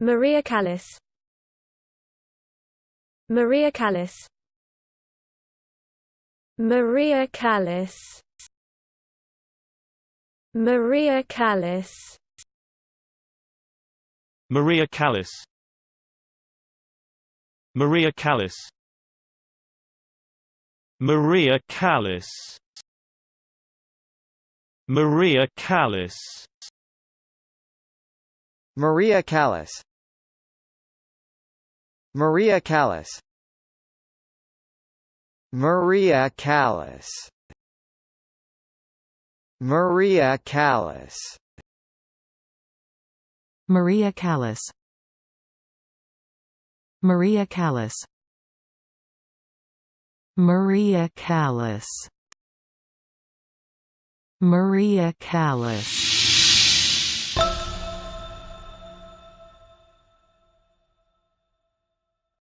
Maria Callas. Maria Callas. Maria Callas. Maria Callas. Maria Callas. Maria Callas. Maria Callas. Maria Callas. Maria Callas. Maria Callas. Maria Callas. Maria Callas. Maria Callas. Maria Callas. Maria Callas. Maria Callas.